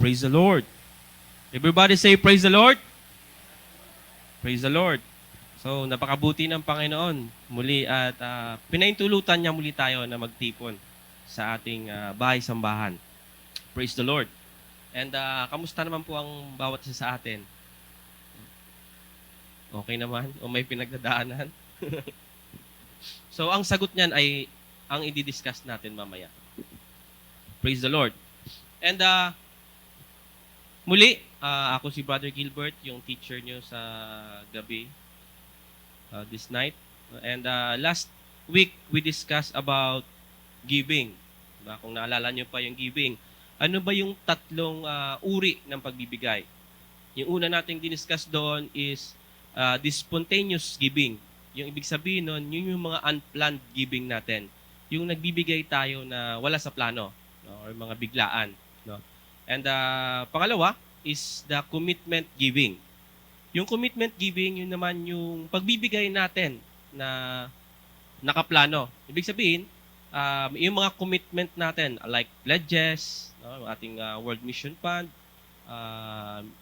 Praise the Lord. Everybody say, praise the Lord. Praise the Lord. So, napakabuti ng Panginoon muli at pinaintulutan niya muli tayo na magtipon sa ating bahay-sambahan. Praise the Lord. And kamusta naman po ang bawat isa sa atin? Okay naman? O may pinagdadaanan? So, ang sagot niyan ay ang i-discuss natin mamaya. Praise the Lord. And muli, ako si Brother Gilbert, yung teacher nyo sa gabi this night. And last week, we discussed about giving. Diba? Kung naalala nyo pa yung giving. Ano ba yung tatlong uri ng pagbibigay? Yung una nating diniscuss doon is the spontaneous giving. Yung ibig sabihin nun, yun yung mga unplanned giving natin. Yung nagbibigay tayo na wala sa plano, no? Or mga biglaan. No? And pangalawa is the commitment giving. Yung commitment giving, yun naman yung pagbibigay natin na nakaplano. Ibig sabihin, yung mga commitment natin like pledges, no? Ating World Mission Fund,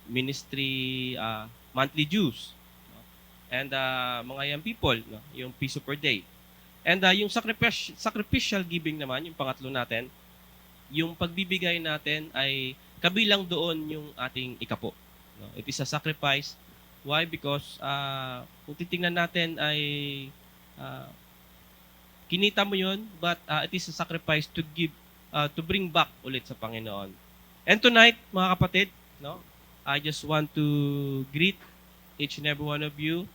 ministry monthly dues, no? And mga young people, no? Yung piso per day. And yung sacrificial giving naman, yung pangatlo natin, yung pagbibigay natin ay kabilang doon yung ating ikapo. No? It is a sacrifice. Why? Because kung titingnan natin ay kinita mo yun, but it is a sacrifice to give, to bring back ulit sa Panginoon. And tonight, mga kapatid, no, I just want to greet each and every one of you.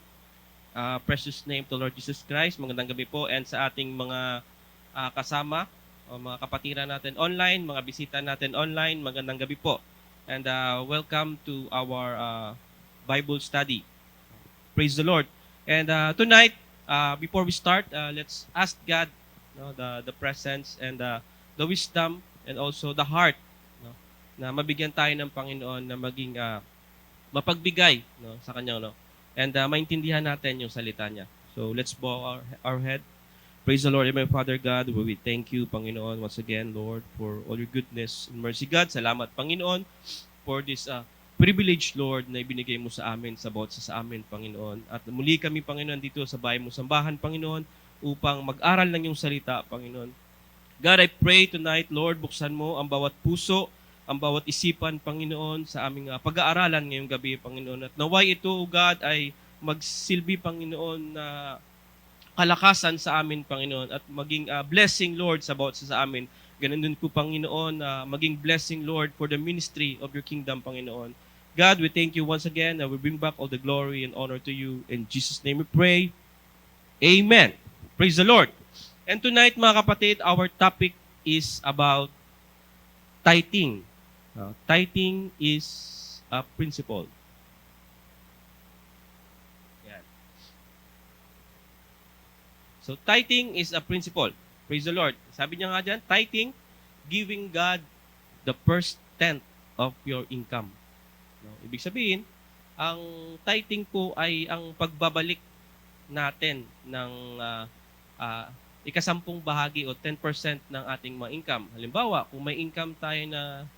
Precious name to Lord Jesus Christ. Magandang gabi po. And sa ating mga kasama, o mga kapatiran natin online, mga bisita natin online, magandang gabi po. And welcome to our Bible study. Praise the Lord. And tonight, before we start, let's ask God, no, the presence and the wisdom and also the heart, no, na mabigyan tayo ng Panginoon na maging mapagbigay, no, sa Kanya, no, and maintindihan natin yung salita niya. So let's bow our head. Praise the Lord, my Father God. We thank you, Panginoon, once again, Lord, for all your goodness and mercy, God. Salamat, Panginoon, for this privilege, Lord, na ibinigay mo sa amin, sa bawat sa amin, Panginoon. At muli kami, Panginoon, dito sa bahay mo sambahan, Panginoon, upang mag-aral ng iyong salita, Panginoon. God, I pray tonight, Lord, buksan mo ang bawat puso, ang bawat isipan, Panginoon, sa aming pag-aaralan ngayong gabi, Panginoon. At naway ito, God, ay magsilbi, Panginoon, na kalakasan sa amin, Panginoon, at maging blessing, Lord, sa bawat sa amin. Ganun din po, Panginoon, maging blessing, Lord, for the ministry of your kingdom, Panginoon. God, we thank you once again, and we bring back all the glory and honor to you. In Jesus' name we pray. Amen. Praise the Lord. And tonight, mga kapatid, our topic is about tithing. Tithing is a principle. So, tithing is a principle. Praise the Lord. Sabi niya nga dyan, tithing, giving God the first tenth of your income. No? Ibig sabihin, ang tithing po ay ang pagbabalik natin ng ikasampung bahagi o 10% ng ating mga income. Halimbawa, kung may income tayo na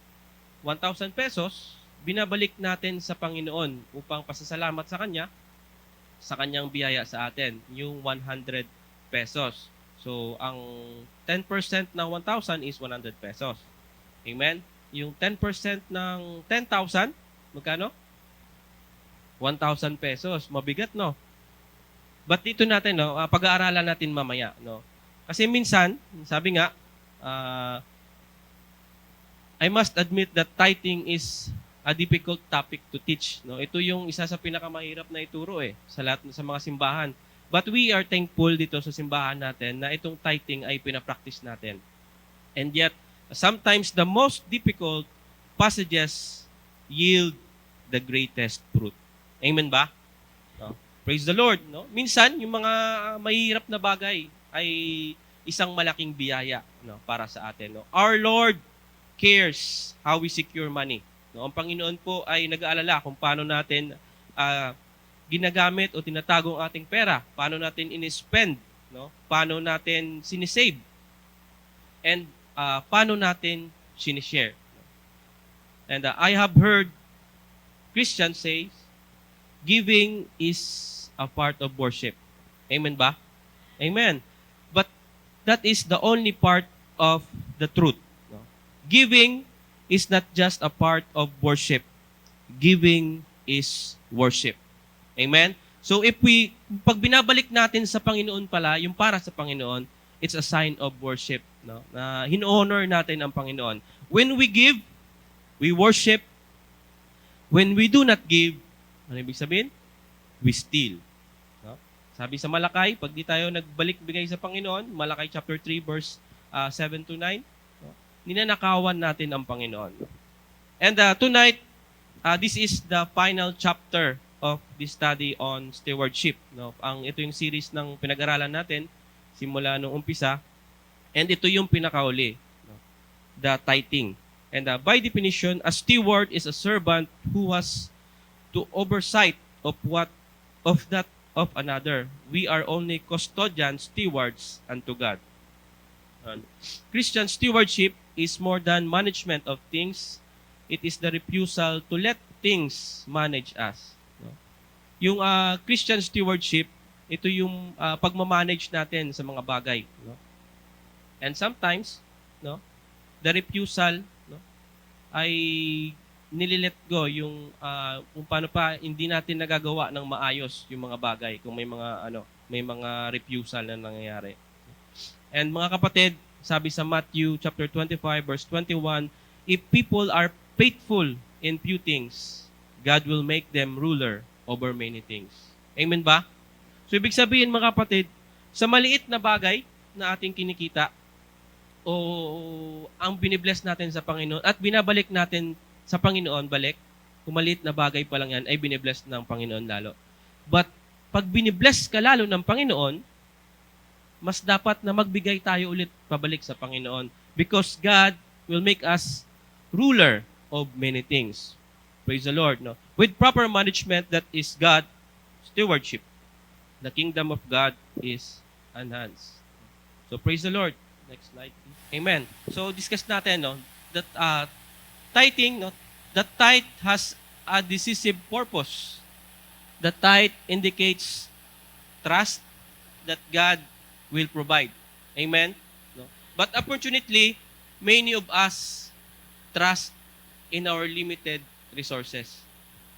1,000 pesos, binabalik natin sa Panginoon upang pasasalamat sa Kanya, sa Kanyang biyaya sa atin, yung 100 pesos. So, ang 10% ng 1,000 is 100 pesos. Amen? Yung 10% ng 10,000, magkano? 1,000 pesos. Mabigat, no? But dito natin, no, pag-aaralan natin mamaya, no? Kasi minsan, sabi nga, I must admit that tithing is a difficult topic to teach, no? Ito yung isa sa pinakamahirap na ituro sa lahat sa mga simbahan. But we are thankful dito sa simbahan natin na itong tithing ay pinapractice natin. And yet, sometimes the most difficult passages yield the greatest fruit. Amen ba? No? Praise the Lord. No? Minsan, yung mga mahirap na bagay ay isang malaking biyaya, no, para sa atin. No? Our Lord cares how we secure money. No? Ang Panginoon po ay nag-aalala kung paano natin ginagamit o tinatago ang ating pera, paano natin in-spend, no? Paano natin sinisave, and paano natin sinishare. And I have heard Christians say, giving is a part of worship. Amen ba? Amen. But that is the only part of the truth. No? Giving is not just a part of worship. Giving is worship. Amen? So pag binabalik natin sa Panginoon pala, yung para sa Panginoon, it's a sign of worship. No? Na hin-honor natin ang Panginoon. When we give, we worship. When we do not give, ano ibig sabihin? We steal. No? Sabi sa Malakay, pag di tayo nagbalik-bigay sa Panginoon, Malakay chapter 3 verse 7 to 9, no? Ninanakawan natin ang Panginoon. And tonight, this is the final chapter of this study on stewardship. No? Ito yung series ng pinag-aralan natin simula nung umpisa. And ito yung pinakauli, no? The tithing. And by definition, a steward is a servant who has to oversight of that of another. We are only custodians, stewards unto God. Christian stewardship is more than management of things. It is the refusal to let things manage us. No? Yung Christian stewardship, ito yung pagmamanage natin sa mga bagay. No? And sometimes, no, the refusal, no, ay nililet go yung kung paano pa hindi natin nagagawa ng maayos yung mga bagay kung may mga refusal na nangyayari. And mga kapatid, sabi sa Matthew chapter 25 verse 21, if people are faithful in few things, God will make them ruler over many things. Amen ba? So ibig sabihin mga kapatid, sa maliit na bagay na ating kinikita o ang binibless natin sa Panginoon at binabalik natin sa Panginoon, balik, kung maliit na bagay pa lang yan, ay binibless ng Panginoon lalo. But, pag binibless ka lalo ng Panginoon, mas dapat na magbigay tayo ulit pabalik sa Panginoon because God will make us ruler of many things. Praise the Lord. No? With proper management, that is God, stewardship. The kingdom of God is enhanced. So, praise the Lord. Next slide. Amen. So, discuss natin, no, that tithing, no, the tithe has a decisive purpose. The tithe indicates trust that God will provide. Amen? No? But unfortunately, many of us trust in our limited resources.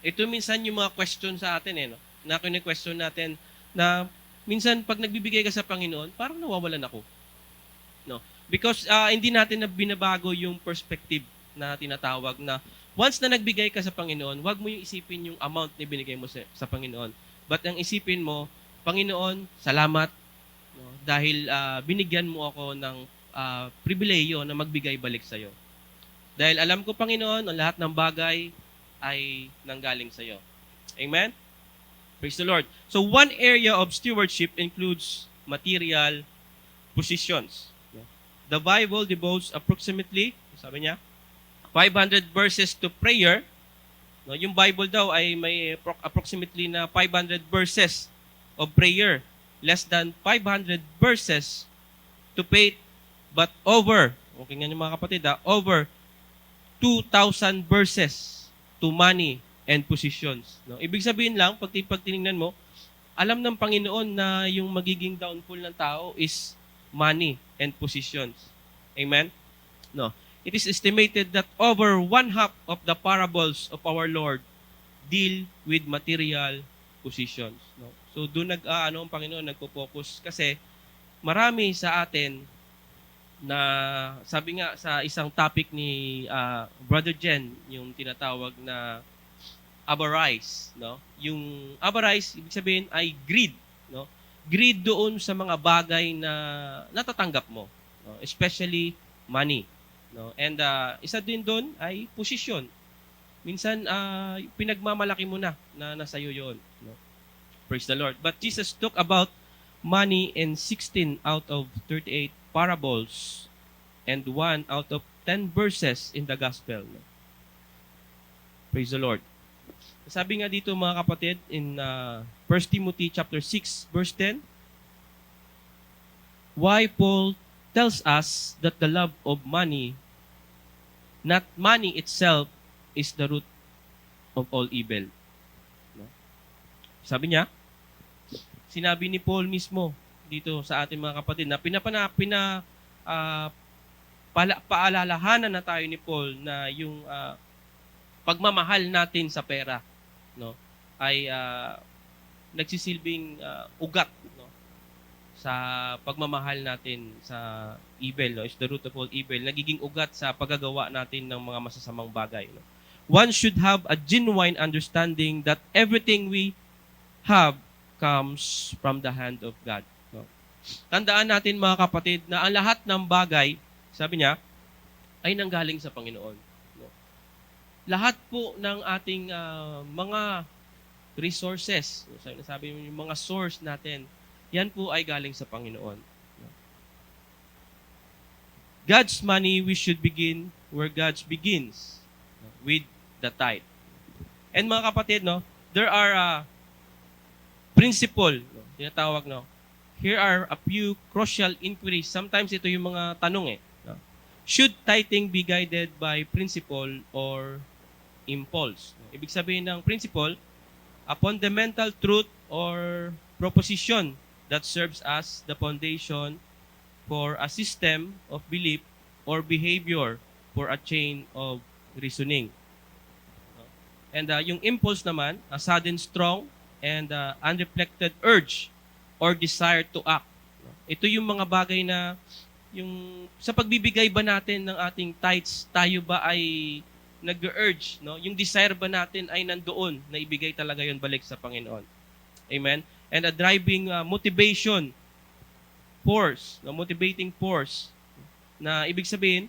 Ito minsan yung mga question sa atin, no? Na kine-question natin na minsan pag nagbibigay ka sa Panginoon, parang nawawalan ako. No? Because hindi natin na binabago yung perspective na tinatawag na once na nagbigay ka sa Panginoon, huwag mo yung isipin yung amount na binigay mo sa Panginoon. But ang isipin mo, Panginoon, salamat, no, dahil binigyan mo ako ng pribileyo na magbigay balik sa iyo. Dahil alam ko, Panginoon, ang lahat ng bagay ay nanggaling sa iyo. Amen? Praise the Lord. So one area of stewardship includes material possessions. The Bible devotes approximately, sabi niya, 500 verses to prayer. No, yung Bible daw ay may approximately na 500 verses of prayer. Less than 500 verses to faith, but okay nga yung mga kapatid, over 2,000 verses to money and positions. No? Ibig sabihin lang, pag tinignan mo, alam ng Panginoon na yung magiging downfall ng tao is money and positions. Amen? No. It is estimated that over one-half of the parables of our Lord deal with material possessions. No? So doon ang Panginoon nagpo-focus kasi marami sa atin na sabi nga sa isang topic ni Brother Jen, yung tinatawag na avarice, no? Yung avarice ibig sabihin ay greed, no? Greed doon sa mga bagay na natatanggap mo, no? Especially money. No? And isa din doon ay posisyon. Minsan, pinagmamalaki mo na nasa iyo yun. No? Praise the Lord. But Jesus talked about money in 16 out of 38 parables and 1 out of 10 verses in the gospel. No? Praise the Lord. Sabi nga dito mga kapatid in 1 Timothy chapter 6 verse 10, why Paul tells us that the love of money, not money itself, is the root of all evil. No? Sabi niya, sinabi ni Paul mismo dito sa ating mga kapatid na ah, paalalahanan na tayo ni Paul na yung pagmamahal natin sa pera, no, ay nagsisilbing ugat, no, sa pagmamahal natin sa evil, no, is the root of all evil, nagiging ugat sa paggagawa natin ng mga masasamang bagay, no. One should have a genuine understanding that everything we have comes from the hand of God, no. Tandaan natin mga kapatid na ang lahat ng bagay, sabi niya, ay nanggaling sa Panginoon, no. Lahat po ng ating mga resources, no, sabi mo yung mga source natin, yan po ay galing sa Panginoon. God's money, we should begin where God begins, with the tithe. And mga kapatid, no, there are principle, no, tinatawag, no. Here are a few crucial inquiries. Sometimes ito yung mga tanong no. Should tithing be guided by principle or impulse? Ibig sabihin ng principle, a fundamental truth or proposition that serves as the foundation for a system of belief or behavior for a chain of reasoning. And yung impulse naman, a sudden, strong, and unreflected urge or desire to act. Ito yung mga bagay na yung sa pagbibigay ba natin ng ating tithes, tayo ba ay nag-urge, no? Yung desire ba natin ay nandoon na ibigay talaga yon balik sa Panginoon. Amen? And a driving motivation force, no? Motivating force na ibig sabihin,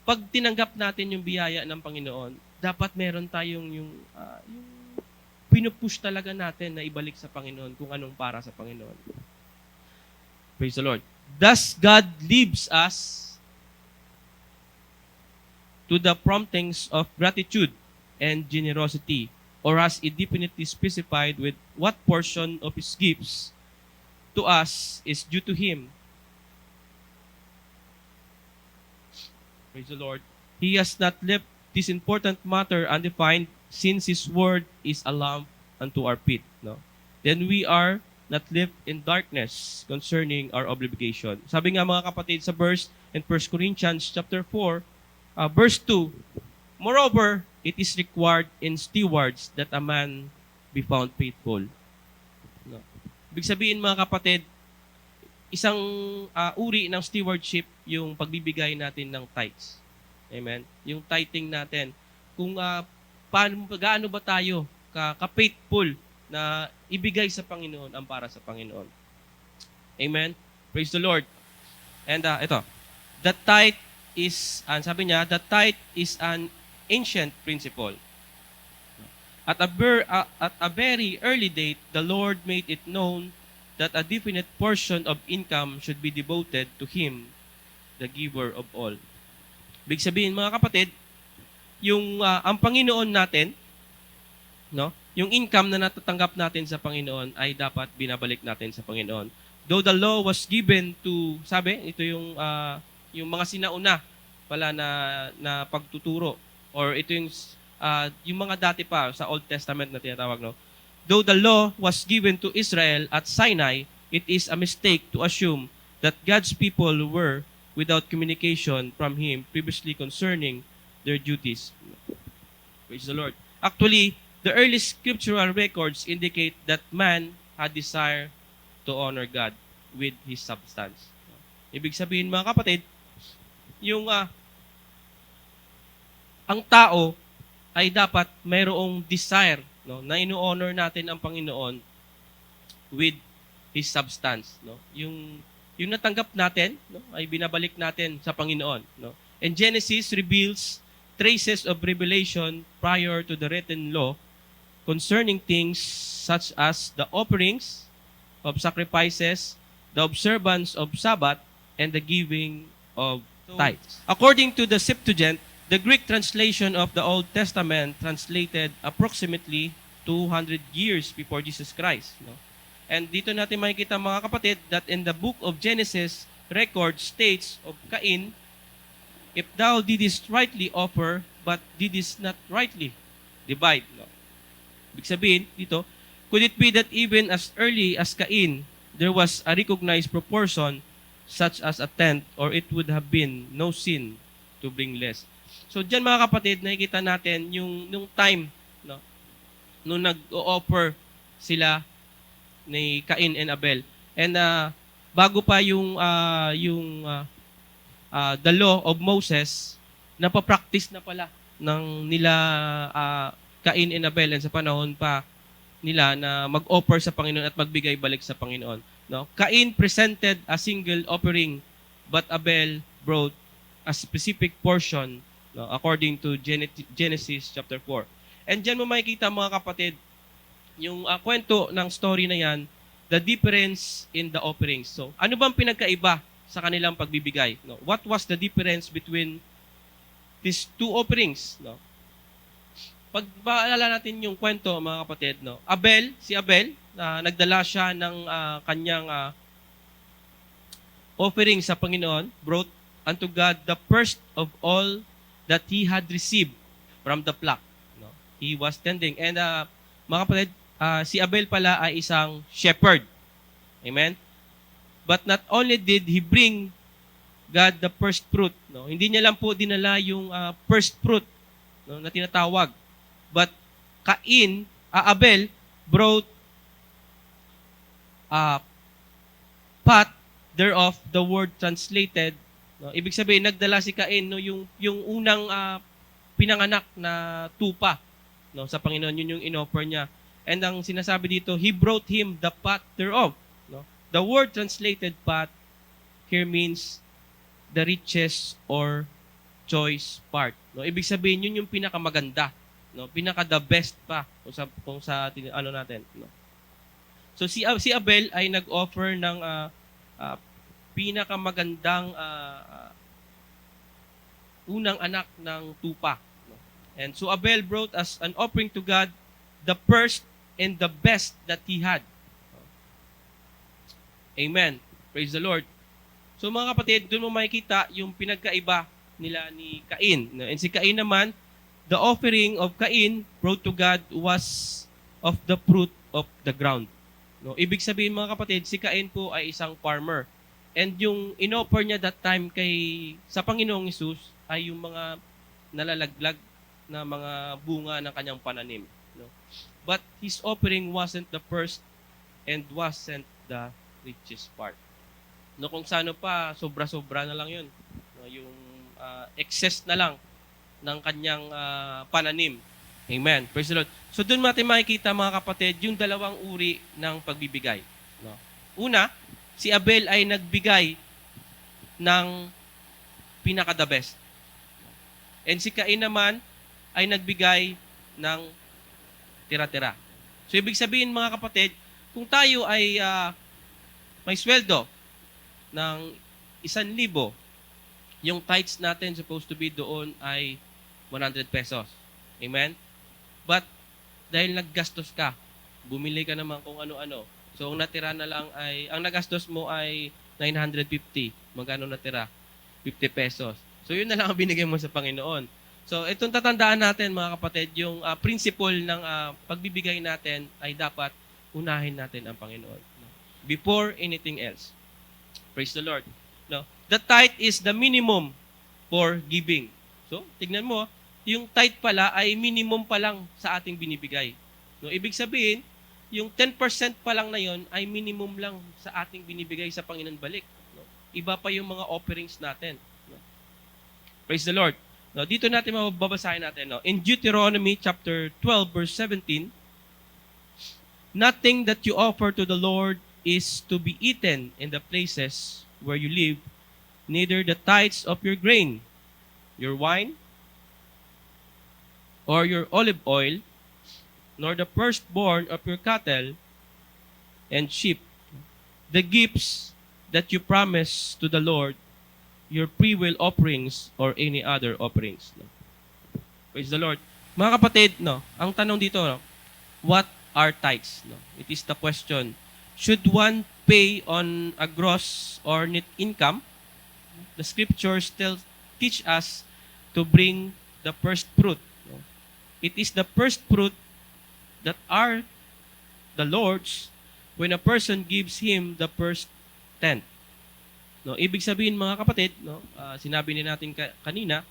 pag tinanggap natin yung biyaya ng Panginoon, dapat meron tayong yung pinupush talaga natin na ibalik sa Panginoon kung anong para sa Panginoon. Praise the Lord. Thus, God leaves us to the promptings of gratitude and generosity, or has it definitely specified with what portion of His gifts to us is due to Him. Praise the Lord. He has not left this important matter undefined, since His word is a lamp unto our feet. No? Then we are not left in darkness concerning our obligation. Sabi nga mga kapatid sa verse in 1 Corinthians chapter 4, verse 2, moreover, it is required in stewards that a man be found faithful. No? Ibig sabihin mga kapatid, isang uri ng stewardship yung pagbibigay natin ng tithes. Amen? Yung tithing natin. Kung gaano ba tayo ka-faithful na ibigay sa Panginoon ang para sa Panginoon. Amen? Praise the Lord. And ito, the tithe is, sabi niya, the tithe is an ancient principle. At a very early date, the Lord made it known that a definite portion of income should be devoted to Him, the giver of all. Ibig sabihin, mga kapatid, yung ang Panginoon natin, no, yung income na natatanggap natin sa Panginoon ay dapat binabalik natin sa Panginoon. Though the law was given to, sabi, ito yung mga sinauna pala na pagtuturo, or ito yung mga dati pa sa Old Testament na tinatawag, no. Though the law was given to Israel at Sinai, it is a mistake to assume that God's people were without communication from Him previously concerning their duties. Praise the Lord. Actually, the early scriptural records indicate that man had desire to honor God with his substance. Ibig sabihin, mga kapatid, yung ang tao ay dapat mayroong desire, no, na ino-honor natin ang Panginoon with his substance, no. Yung natanggap natin, no, ay binabalik natin sa Panginoon, no. And Genesis reveals traces of revelation prior to the written law concerning things such as the offerings of sacrifices, the observance of Sabbath, and the giving of tithes. According to the Septuagint, the Greek translation of the Old Testament translated approximately 200 years before Jesus Christ. No? And dito natin makikita, mga kapatid, that in the book of Genesis, record states of Cain if thou didst rightly offer, but didst not rightly divide. No? Ibig sabihin dito, could it be that even as early as Cain, there was a recognized proportion such as a tenth, or it would have been no sin to bring less. So diyan mga kapatid, nakikita natin yung time, no, nung nag-offer sila ni Cain and Abel. And bago pa the law of Moses, napapractice na pala ng nila Cain and Abel, and sa panahon pa nila na mag-offer sa Panginoon at magbigay balik sa Panginoon. No? Cain presented a single offering, but Abel brought a specific portion, no, according to Genesis chapter 4. And diyan mo makikita mga kapatid, yung kwento ng story na yan, the difference in the offerings. So, ano bang pinagkaiba sa kanilang pagbibigay? No? What was the difference between these two offerings? No? Pag maalala natin yung kwento mga kapatid, no? Si Abel, nagdala siya ng kanyang offering sa Panginoon, brought unto God the first of all that he had received from the flock. No? He was tending. And mga kapatid, si Abel pala ay isang shepherd. Amen? But not only did he bring God the first fruit, no? Hindi niya lang po dinala yung first fruit, no, na tinatawag. But Abel brought part thereof, the word translated. No? Ibig sabihin, nagdala si Cain, no, yung unang pinanganak na tupa, no, sa Panginoon, yun yung inoffer niya. And ang sinasabi dito, he brought him the part thereof. No? The word translated part here means the richest or choice part. No? Ibig sabihin, yun yung pinakamaganda. No, pinaka the best pa kung sa ano natin, no. So si Abel ay nag-offer ng pinakamagandang unang anak ng tupa, no? And so Abel brought as an offering to God the first and the best that he had. Amen. Praise the Lord. So mga kapatid, doon mo makikita yung pinagkaiba nila ni Cain, no? And si Cain naman, the offering of Cain brought to God was of the fruit of the ground. No, ibig sabihin mga kapatid, si Cain po ay isang farmer. And yung inoffer niya that time sa Panginoong Hesus ay yung mga nalalaglag na mga bunga ng kanyang pananim. No? But his offering wasn't the first and wasn't the richest part. No, kung sano pa, sobra-sobra na lang yun. No, yung excess na lang ng kanyang pananim. Amen. Praise the Lord. So doon natin makikita mga kapatid yung dalawang uri ng pagbibigay. No? Una, si Abel ay nagbigay ng pinaka-the best. And si Cain naman ay nagbigay ng tira-tira. So ibig sabihin mga kapatid, kung tayo ay may sweldo ng 1,000, yung tithes natin supposed to be doon ay 100 pesos. Amen? But, dahil naggastos ka, bumili ka naman kung ano-ano. So, ang natira na lang ang nagastos mo ay 950. Magkano natira? 50 pesos. So, yun na lang ang binigay mo sa Panginoon. So, itong tatandaan natin mga kapatid, yung principle ng pagbibigay natin ay dapat unahin natin ang Panginoon. Before anything else. Praise the Lord. No? The tithe is the minimum for giving. So, tignan mo, yung tithe pala ay minimum pa lang sa ating binibigay. No, ibig sabihin, yung 10% pa lang na yon ay minimum lang sa ating binibigay sa Panginoon balik. No? Iba pa yung mga offerings natin. No? Praise the Lord. No, dito natin mababasahin natin. No? In Deuteronomy chapter 12 verse 17, nothing that you offer to the Lord is to be eaten in the places where you live, neither the tithes of your grain, your wine, or your olive oil, nor the firstborn of your cattle and sheep, the gifts that you promise to the Lord, your freewill offerings, or any other offerings. No? Praise the Lord. Mga kapatid, no, ang tanong dito, no, what are tithes? No? It is the question. Should one pay on a gross or net income? The scriptures teach us to bring the first fruit. No? It is the first fruit that are the Lord's when a person gives Him the first tenth. No, ibig sabihin mga kapatid, no, sinabi ni natin kanina,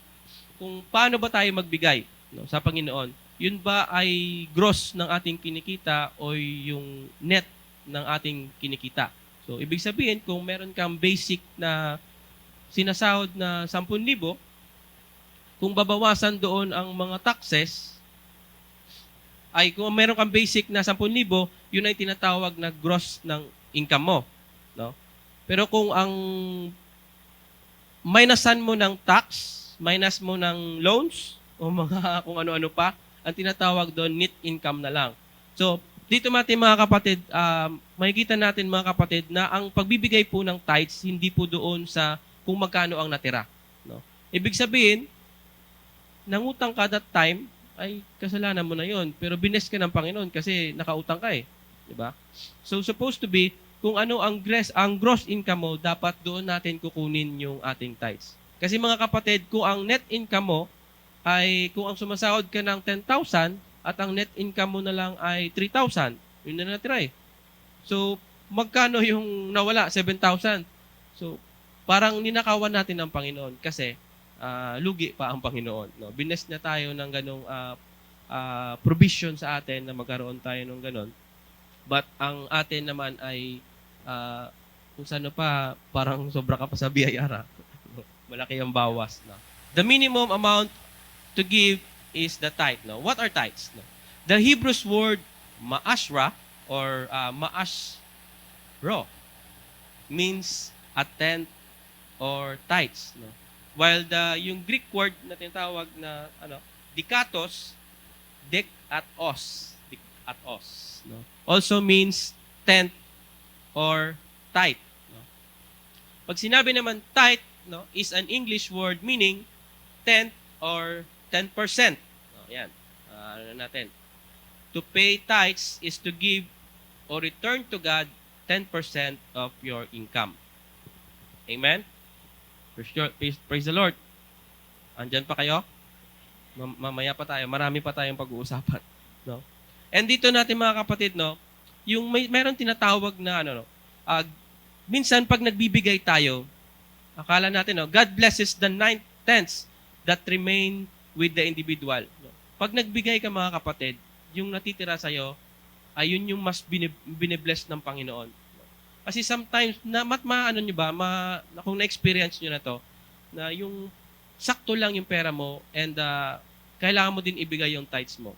kung paano ba tayo magbigay, no, sa Panginoon. Yun ba ay gross ng ating kinikita o yung net ng ating kinikita? So, ibig sabihin, kung meron kang basic na sinasahod na 10,000, kung babawasan doon ang mga taxes, ay kung meron kang basic na 10,000, yun ay tinatawag na gross ng income mo. No? Pero kung ang minusan mo ng tax, minus mo ng loans, o mga kung ano-ano pa, ang tinatawag doon, net income na lang. So, dito mga kapatid, makikita natin mga kapatid na ang pagbibigay po ng tithes, hindi po doon sa kung magkano ang natira. No? Ibig sabihin, nangutang ka that time, ay kasalanan mo na yon. Pero bines ka ng Panginoon kasi nakautang ka eh. Diba? So, supposed to be, kung ano ang gross income mo, dapat doon natin kukunin yung ating tithes. Kasi mga kapatid, kung ang net income mo, ay kung ang sumasahod ka ng 10,000 at ang net income mo na lang ay 3,000, yun na natira eh. So, magkano yung nawala? 7,000. So, parang ninakawan natin ang Panginoon kasi lugi pa ang Panginoon. No? Bines na tayo ng ganong provision sa atin na magkaroon tayo ng ganon. But ang atin naman ay kung saan pa, parang sobra ka pa sa biyayara. Malaki ang bawas. No? The minimum amount to give is the tithe. No? What are tithes? No? The Hebrew's word ma'ashra or ma'ashro means a tenth or tithes. No? While yung Greek word na tinatawag na dikatos, dekatos, no? Also means tenth or tithe. No? Pag sinabi naman tithe, no, is an English word meaning tenth or 10%. No, yan. Natin. To pay tithes is to give or return to God 10% of your income. Amen? Praise the Lord. Andyan pa kayo? Mamaya pa tayo. Marami pa tayong pag-uusapan. No? And dito natin mga kapatid, no, yung meron tinatawag na minsan pag nagbibigay tayo, akala natin, no, God blesses the 9/10 that remain with the individual. No? Pag nagbigay ka mga kapatid, yung natitira sa'yo, ay yun yung mas binibless ng Panginoon. Kasi sometimes, kung na-experience nyo na to, na yung sakto lang yung pera mo and kailangan mo din ibigay yung tithes mo.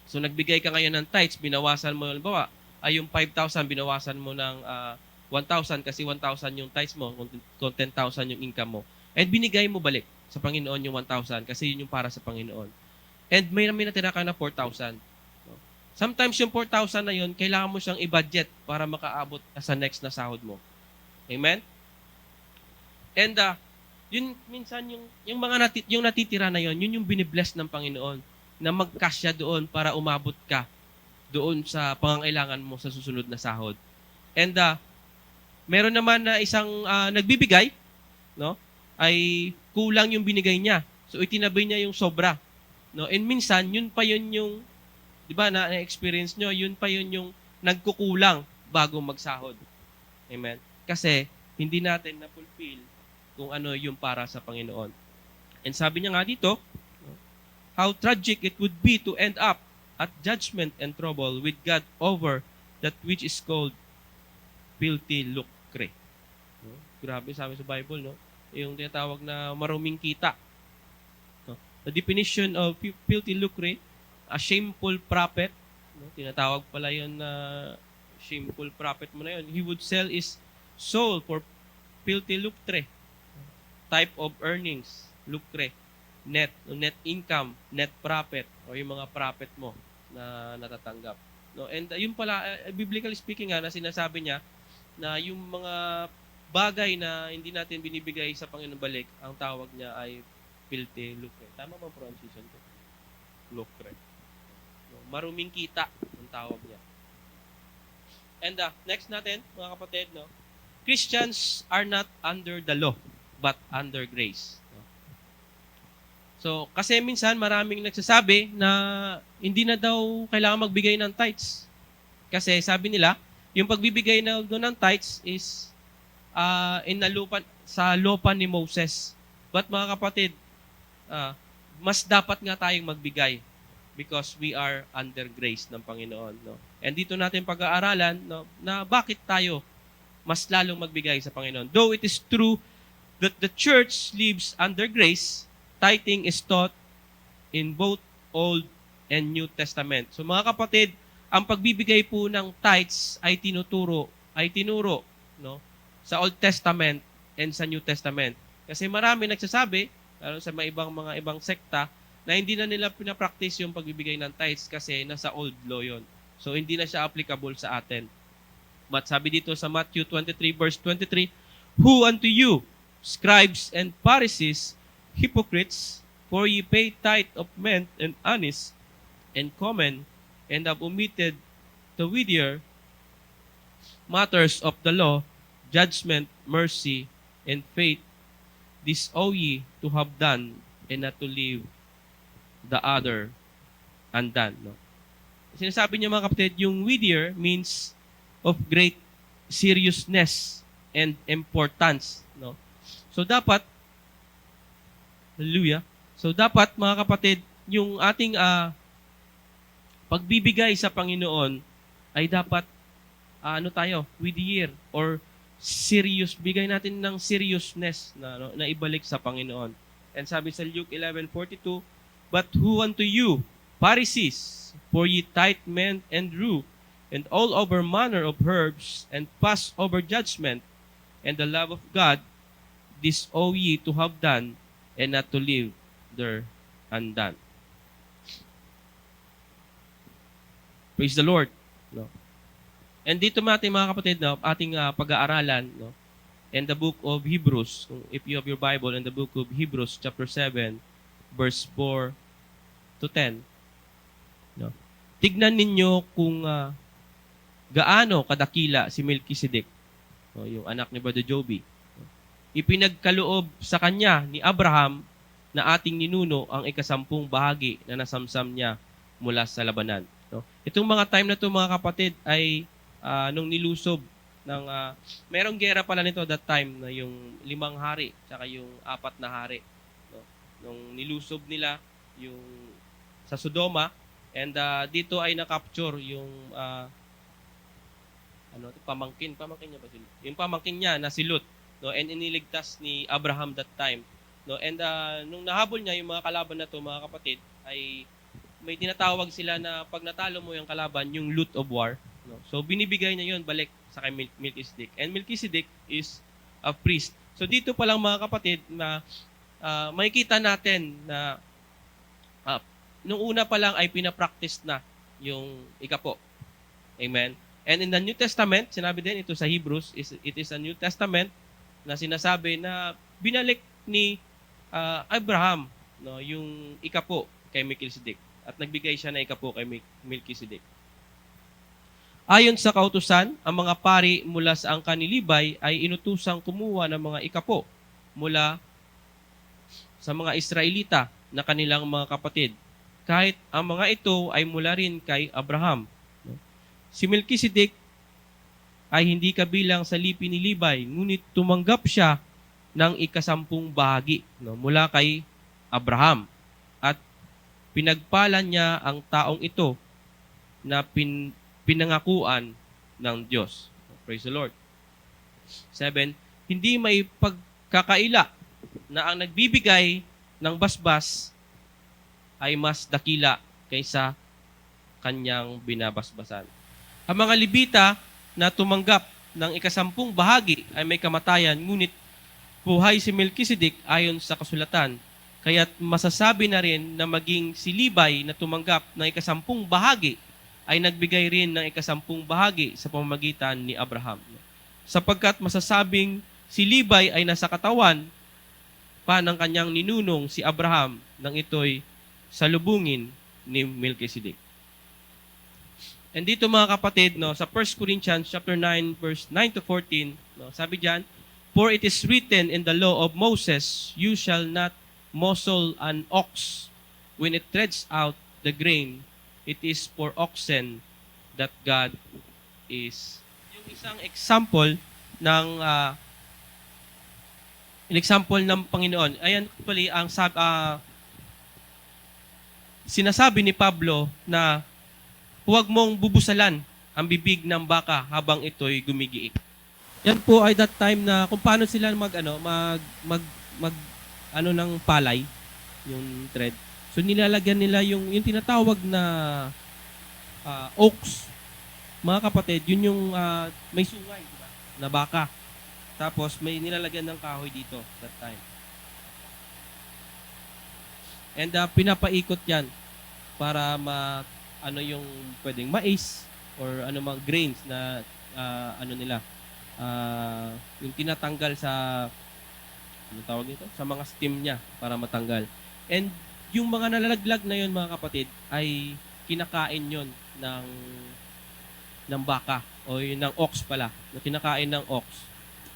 So, nagbigay ka ngayon ng tithes, binawasan mo, halimbawa, ay yung 5,000, binawasan mo ng 1,000 kasi 1,000 yung tithes mo, kung 10,000 yung income mo. And binigay mo balik sa Panginoon yung 1,000 kasi yun yung para sa Panginoon. And may natira ka na 4,000. Sometimes yung 4,000 na yun, kailangan mo siyang i-budget para makaabot sa next na sahod mo. Amen? And yun minsan yung yung natitira na yun yung binibless ng Panginoon na magkasya doon para umabot ka doon sa pangangailangan mo sa susunod na sahod. And meron naman na isang nagbibigay, no? Ay kulang yung binigay niya. So itinabi niya yung sobra. No? And minsan yun pa yun yung 'di ba na-experience nyo, yun pa yun yung nagkukulang bago magsahod. Amen? Kasi hindi natin na-fulfill kung ano yung para sa Panginoon. And sabi niya nga dito, how tragic it would be to end up at judgment and trouble with God over that which is called filthy lucre. No? Grabe sabi sa Bible, no? Yung tinatawag na maruming kita. No? The definition of filthy lucre, a shameful prophet, no? Tinatawag pala yun na shameful prophet mo na yun. He would sell his soul for filthy lucre. Type of earnings, lucre, net income, net profit, o yung mga profit mo na natatanggap. No? And yun pala, biblically speaking na sinasabi niya na yung mga bagay na hindi natin binibigay sa Panginoon balik, ang tawag niya ay filthy lucre. Tama ba ang pronunciation ko? Lucre. No? Maruming kita ang tawag niya. And next natin, mga kapatid, no? Christians are not under the law, but under grace. No? So, kasi minsan maraming nagsasabi na hindi na daw kailangan magbigay ng tithes. Kasi sabi nila, yung pagbibigay na doon ng tithes is sa lupa ni Moses. But mga kapatid, mas dapat nga tayong magbigay because we are under grace ng Panginoon. No? And dito natin pag-aaralan, no, na bakit tayo mas lalong magbigay sa Panginoon. Though it is true that the church lives under grace, tithing is taught in both Old and New Testament. So mga kapatid, ang pagbibigay po ng tithes ay tinuro, no, sa Old Testament and sa New Testament. Kasi marami nagsasabi, lalo sa mga ibang sekta, na hindi na nila pinapractice yung pagbibigay ng tithes kasi nasa old law yun. So hindi na siya applicable sa atin. But sabi dito sa Matthew 23 verse 23, "Who unto you, scribes and Pharisees, hypocrites, for ye pay tithe of mint and anise and cumin, and have omitted the weightier matters of the law, judgment, mercy, and faith. This owe ye to have done, and not to leave the other undone." No? Sinasabi niya mga kapatid, yung weightier means of great seriousness and importance. No? So dapat, hallelujah, so dapat mga kapatid, yung ating pagbibigay sa Panginoon ay dapat weightier or serious, bigay natin ng seriousness na ibalik sa Panginoon. And sabi sa Luke 11:42, "But who unto you, Pharisees, for ye tithe mint and rue, and all over manner of herbs, and pass over judgment, and the love of God, this owe ye to have done, and not to leave there undone." Praise the Lord. No? And dito mga kapatid, no, ating pag-aaralan, no, in the book of Hebrews, if you have your Bible, in the book of Hebrews chapter 7, verse 4 to 10. No? Tignan ninyo kung gaano kadakila si Melchizedek, no, yung anak ni Brother Joby. No? Ipinagkaloob sa kanya ni Abraham na ating ninuno ang ikasampung bahagi na nasamsam niya mula sa labanan. No? Itong mga time na ito mga kapatid ay nung nilusob ng merong gera pala nito that time na yung 5 hari tsaka yung 4 na hari. No? Nung nilusob nila yung sa Sodoma, and dito ay na-capture yung pamangkin niya ba sila? Yung pamangkin niya na si Lot, no, and iniligtas ni Abraham that time, no, and nung nahabol niya yung mga kalaban na to mga kapatid, ay may tinatawag sila na pag natalo mo yung kalaban, yung loot of war, no. So binibigay niya yun balik sa kay Melchizedek, and Melchizedek is a priest. So dito pa lang mga kapatid na makikita natin na nung una pa lang ay pinapractice na yung ikapo. Amen? And in the New Testament, sinabi din ito sa Hebrews, it is a New Testament na sinasabi na binalik ni Abraham, no, yung ikapo kay Melchizedek. At nagbigay siya na ikapo kay Melchizedek. Ayon sa kautusan, ang mga pari mula sa angkan ni Libay ay inutusang kumuha ng mga ikapo mula sa mga Israelita na kanilang mga kapatid, kahit ang mga ito ay mula rin kay Abraham. Si Melchizedek ay hindi kabilang sa lipi ni Libay, ngunit tumanggap siya ng ikasampung bahagi, no, mula kay Abraham. At pinagpala niya ang taong ito na pinangakuan ng Diyos. Praise the Lord. 7, hindi may pagkakaila na ang nagbibigay ng basbas ay mas dakila kaysa kanyang binabasbasan. Ang mga Levita na tumanggap ng ikasampung bahagi ay may kamatayan, ngunit buhay si Melchizedek ayon sa kasulatan. Kaya't masasabi na rin na maging si Libay na tumanggap ng ikasampung bahagi ay nagbigay rin ng ikasampung bahagi sa pamamagitan ni Abraham. Sapagkat masasabing si Libay ay nasa katawan pa ng kanyang ninunong si Abraham nang ito'y salubungin ni Melchizedek. And dito mga kapatid, no, sa 1 Corinthians chapter 9 verse 9 to 14, no, sabi diyan, "For it is written in the law of Moses, you shall not muzzle an ox when it treads out the grain, it is for oxen that God is. Yung isang example ng ng Panginoon. Ayan pali ang sinasabi ni Pablo na huwag mong bubusalan ang bibig ng baka habang ito'y gumigiik. Yan po ay that time na kung paano sila mag ng palay, yung thread. So nilalagyan nila yung tinatawag na oaks. Mga kapatid, yun yung may sungay, diba? Na baka. Tapos may nilalagyan ng kahoy dito that time. And pinapaikot yan para yung pwedeng mais or mga grains na yung tinatanggal sa tawag nito? Sa mga stem niya para matanggal. And yung mga nalalaglag na yun, mga kapatid, ay kinakain yon ng baka o yun ng ox pala. Na kinakain ng ox.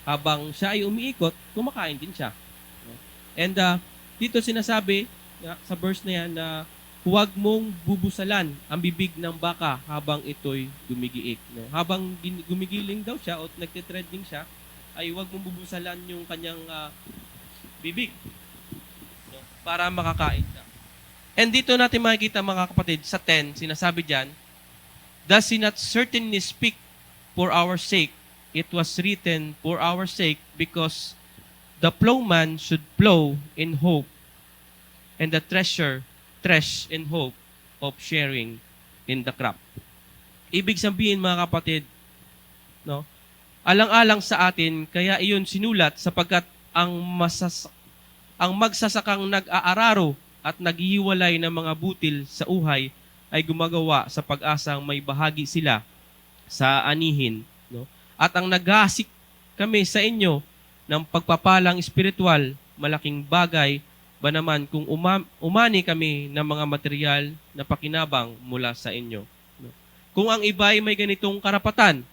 Habang siya ay umiikot, kumakain din siya. And dito sinasabi sa verse na yan na huwag mong bubusalan ang bibig ng baka habang ito'y gumigiik. No? Habang gumigiling daw siya o nagtitreading siya, ay huwag mong bubusalan yung kanyang bibig, no? Para makakain siya. And dito natin makikita, mga kapatid, sa 10, sinasabi dyan, does he not certainly speak for our sake? It was written for our sake because the plowman should plow in hope and the thresher thresh in hope of sharing in the crop. Ibig sabihin, mga kapatid, no? Alang-alang sa atin, kaya iyon sinulat sapagkat ang magsasakang nag-aararo at naghihiwalay ng mga butil sa uhay ay gumagawa sa pag-asang may bahagi sila sa anihin, no? At ang naghahasik kami sa inyo ng pagpapalang espiritual, malaking bagay ba naman kung umani kami ng mga material na pakinabang mula sa inyo. No? Kung ang iba ay may ganitong karapatan,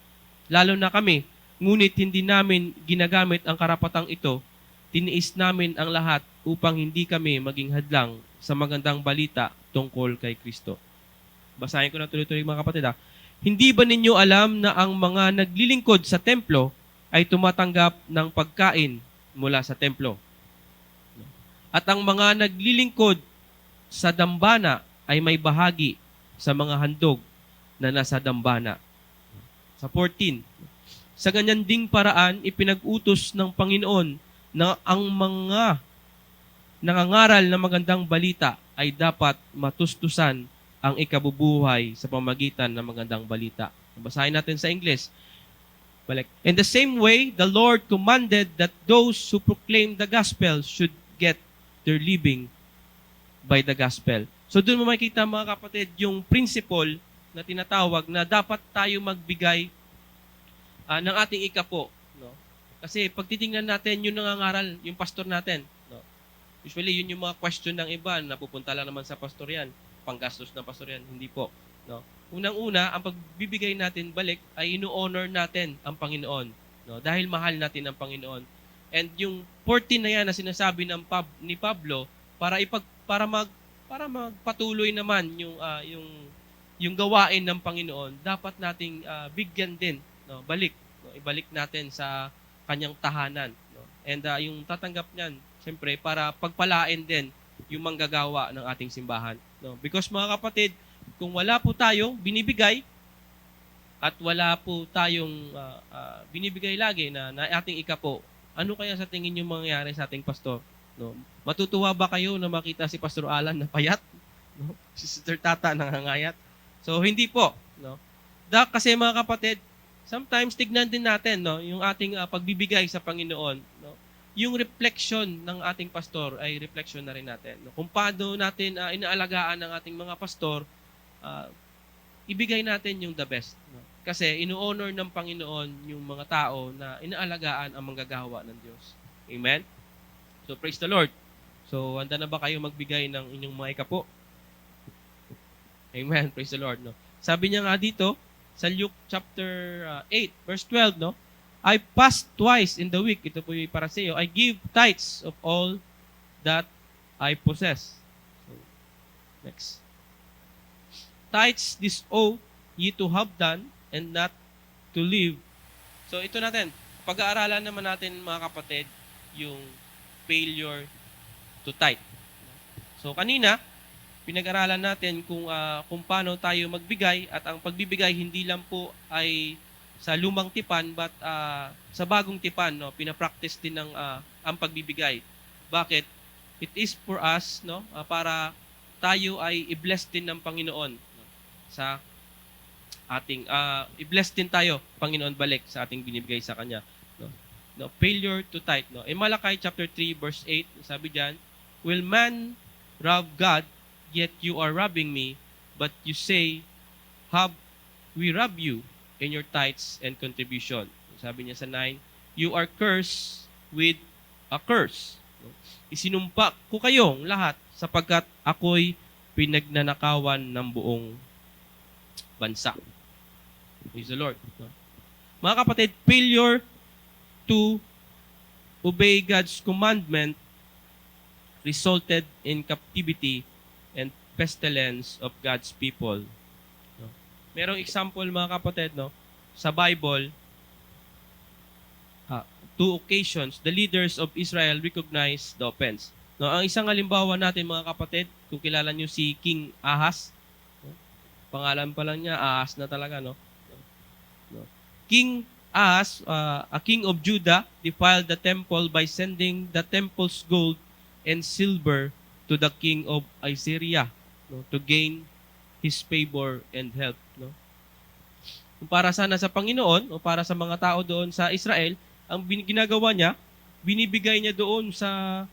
lalo na kami, ngunit hindi namin ginagamit ang karapatang ito, tiniis namin ang lahat upang hindi kami maging hadlang sa magandang balita tungkol kay Kristo. Basahin ko na tuloy-tuloy, mga kapatid. Hindi ba ninyo alam na ang mga naglilingkod sa templo ay tumatanggap ng pagkain mula sa templo? At ang mga naglilingkod sa dambana ay may bahagi sa mga handog na nasa dambana. Sa 14, sa ganyan ding paraan, ipinag-utos ng Panginoon na ang mga nangangaral na magandang balita ay dapat matustusan ang ikabubuhay sa pamagitan ng magandang balita. Basahin natin sa English. In the same way, the Lord commanded that those who proclaim the gospel should get their living by the gospel. So doon mo makikita, mga kapatid, yung principle na tinatawag na dapat tayo magbigay ng ating ikapo. No? Kasi pag titingnan natin yung nangangaral, yung pastor natin, no? Usually yun yung mga question ng iba, napupunta lang naman sa pastor yan, panggastos ng pastor yan, hindi po. No? Unang-una, ang pagbibigay natin balik ay ino-honor natin ang Panginoon. No? Dahil mahal natin ang Panginoon. And yung 14 na yan na sinasabi ni Pablo para magpatuloy naman yung gawain ng Panginoon, dapat nating bigyan din, no, balik, no, ibalik natin sa kanyang tahanan, no. And yung tatanggap niyan, siyempre para pagpalain din yung manggagawa ng ating simbahan, no. Because, mga kapatid, kung wala po tayong binibigay at wala po tayong binibigay lagi na ating ikapo, ano kaya sa tingin niyo mangyayari sa ating pastor? No? Matutuwa ba kayo na makita si Pastor Alan na payat? No? Si Sister Tata nangangayat? So, hindi po. No? Kasi, mga kapatid, sometimes tignan din natin, no, yung ating pagbibigay sa Panginoon. No? Yung reflection ng ating pastor ay reflection na rin natin. No? Kung paano natin inaalagaan ng ating mga pastor, ibigay natin yung the best. No? Kasi ino-honor ng Panginoon yung mga tao na inaalagaan ang manggagawa ng Diyos. Amen? So, praise the Lord. So, handa na ba kayo magbigay ng inyong mga ikapo? Amen. Praise the Lord. No? Sabi niya nga dito, sa Luke chapter 8, verse 12, no? I fast twice in the week. Ito po yung para sa iyo. I give tithes of all that I possess. So, next. Tithes this oath ye to have done and not to live. So ito natin, pag-aaralan naman natin mga kapatid, yung failure to tithe. So kanina, pinag-aralan natin kung paano tayo magbigay at ang pagbibigay hindi lang po ay sa lumang tipan but sa bagong tipan, no, pina-practice din ng ang pagbibigay. Bakit? It is for us, no, para tayo ay i-bless din ng Panginoon, no, sa ating i-bless din tayo, Panginoon, balik sa ating binibigay sa kanya, no. No, failure to tithe, no. In Malachi chapter 3 verse 8, sabi diyan, will man rob God, yet you are robbing me, but you say, have we robbed you in your tithes and contribution. Sabi niya sa 9, you are cursed with a curse. Isinumpa ko kayong lahat sapagkat ako'y pinagnanakawan ng buong bansa. Praise the Lord. Mga kapatid, failure to obey God's commandment resulted in captivity and pestilence of God's people. No? Merong example mga kapatid, no, sa Bible, two occasions, the leaders of Israel recognized the offense. No, ang isang halimbawa natin mga kapatid, kung kilala niyo si King Ahaz, no? Pangalan pa lang niya, Ahaz na talaga, no? No. King Ahaz, a king of Judah, defiled the temple by sending the temple's gold and silver to the king of Assyria, no, to gain his favor and help, no. Kung para sana sa Panginoon o para sa mga tao doon sa Israel, ang ginagawa niya, binibigay niya doon sa